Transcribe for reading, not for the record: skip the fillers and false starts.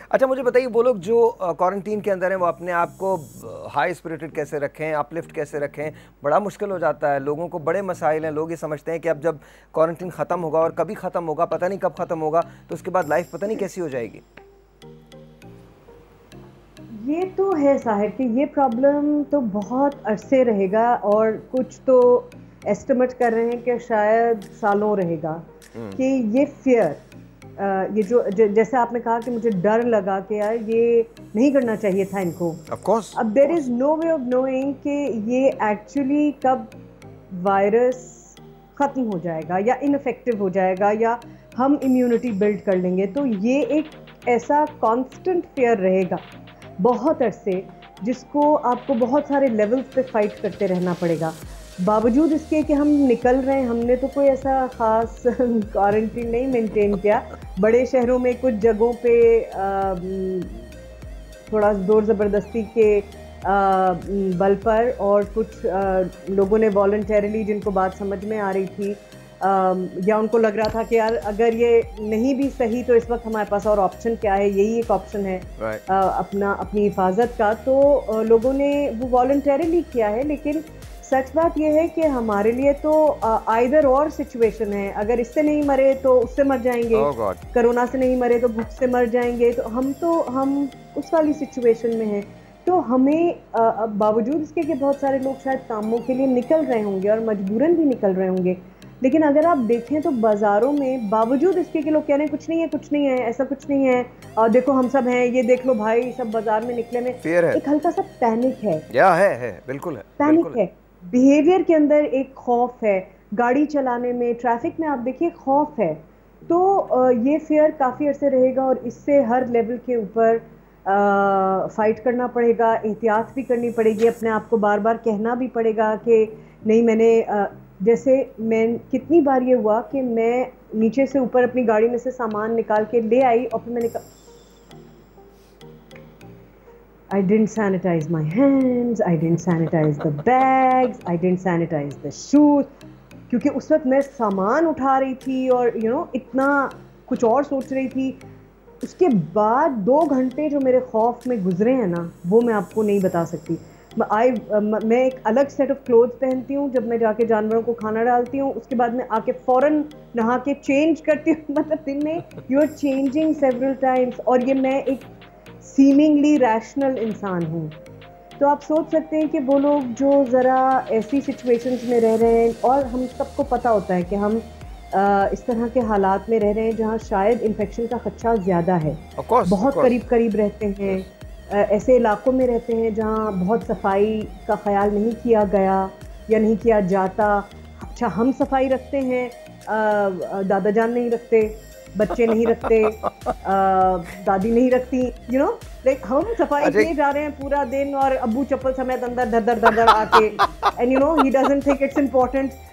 اچھا مجھے بتائیے وہ لوگ جو کوارنٹین کے اندر ہیں وہ اپنے آپ کو ہائی اسپرٹڈ کیسے رکھیں، اپ لفٹ کیسے رکھیں؟ بڑا مشکل ہو جاتا ہے، لوگوں کو بڑے مسائل ہیں، لوگ یہ سمجھتے ہیں کہ اب جب کوارنٹین ختم ہوگا، اور کبھی ختم ہوگا، پتہ نہیں کب ختم ہوگا، تو اس کے بعد لائف پتہ نہیں کیسی ہو جائے گی۔ یہ تو ہے ظاہر کہ یہ پرابلم تو بہت عرصے رہے گا، اور کچھ تو ایسٹیمیٹ کر رہے ہیں کہ شاید سالوں رہے گا کہ یہ فیئر، یہ جو جیسے آپ نے کہا کہ مجھے ڈر لگا کہ یار یہ نہیں کرنا چاہیے تھا ان کو۔ آف کورس اب دیر از نو وے آف نوئنگ کہ یہ ایکچولی کب وائرس ختم ہو جائے گا یا انفیکٹو ہو جائے گا یا ہم امیونٹی بلڈ کر لیں گے، تو یہ ایک ایسا کانسٹنٹ فیئر رہے گا بہت عرصے، جس کو آپ کو بہت سارے لیولز پہ فائٹ کرتے رہنا پڑے گا۔ باوجود اس کے کہ ہم نکل رہے ہیں، ہم نے تو کوئی ایسا خاص کوارنٹین نہیں مینٹین کیا۔ بڑے شہروں میں کچھ جگہوں پہ تھوڑا زور زبردستی کے بل پر، اور کچھ لوگوں نے والنٹیرلی، جن کو بات سمجھ میں آ رہی تھی یا ان کو لگ رہا تھا کہ یار اگر یہ نہیں بھی صحیح تو اس وقت ہمارے پاس اور آپشن کیا ہے، یہی ایک آپشن ہے اپنی حفاظت کا، تو لوگوں نے وہ والنٹیرلی کیا ہے۔ لیکن سچ بات یہ ہے کہ ہمارے لیے تو آئدر اور سچویشن ہے، اگر اس سے نہیں مرے تو اس سے مر جائیں گے، کرونا سے نہیں مرے تو بھوک سے مر جائیں گے، تو ہم اس والی سچویشن میں ہیں۔ تو ہمیں باوجود اس کے کہ بہت سارے لوگ شاید کاموں کے لیے نکل رہے ہوں گے اور مجبوراً بھی نکل رہے ہوں گے، لیکن اگر آپ دیکھیں تو بازاروں میں باوجود اس کے کہ لوگ کہہ رہے ہیں کچھ نہیں ہے، کچھ نہیں ہے، ایسا کچھ نہیں ہے، اور دیکھو ہم سب ہیں، یہ دیکھ لو بھائی سب بازار میں نکلے میں، ایک ہلکا سا پینک ہے، بالکل ہے، پینک ہے، بیہیویئر کے اندر ایک خوف ہے، گاڑی چلانے میں، ٹریفک میں آپ دیکھیے خوف ہے۔ تو یہ فیئر کافی عرصے رہے گا، اور اس سے ہر لیول کے اوپر فائٹ کرنا پڑے گا، احتیاط بھی کرنی پڑے گی، اپنے آپ کو بار بار کہنا بھی پڑے گا کہ نہیں، میں نے جیسے میں کتنی بار یہ ہوا کہ میں نیچے سے اوپر اپنی گاڑی میں سے سامان نکال کے لے آئی، اور پھر میں نے کہا I didn't sanitize my hands, I didn't sanitize the bags, I didn't sanitize the shoes، کیونکہ اس وقت میں سامان اٹھا رہی تھی اور اتنا کچھ اور سوچ رہی تھی۔ اس کے بعد 2 گھنٹے جو میرے خوف میں گزرے ہیں نا، وہ میں آپ کو نہیں بتا سکتی۔ میں ایک الگ سیٹ آف کلوتھ پہنتی ہوں جب میں جا کے جانوروں کو کھانا ڈالتی ہوں، اس کے بعد میں آ کے فوراً نہا کے چینج کرتی ہوں، مطلب دن میں you are changing several times, اور یہ میں ایک سیمنگلی ریشنل انسان ہوں۔ تو آپ سوچ سکتے ہیں کہ وہ لوگ جو ذرا ایسی سچویشنز میں رہ رہے ہیں، اور ہم سب کو پتہ ہوتا ہے کہ ہم اس طرح کے حالات میں رہ رہے ہیں جہاں شاید انفیکشن کا خدشہ زیادہ ہے، بہت قریب رہتے ہیں، ایسے علاقوں میں رہتے ہیں جہاں بہت صفائی کا خیال نہیں کیا گیا یا نہیں کیا جاتا۔ اچھا ہم صفائی رکھتے ہیں، دادا جان نہیں رکھتے، بچے نہیں رکھتے، دادی نہیں رکھتی، لائک ہم صفائی کیے جا رہے ہیں پورا دن، اور ابو چپل سمیت اندر دھر دھر آ کے، and he doesn't think it's important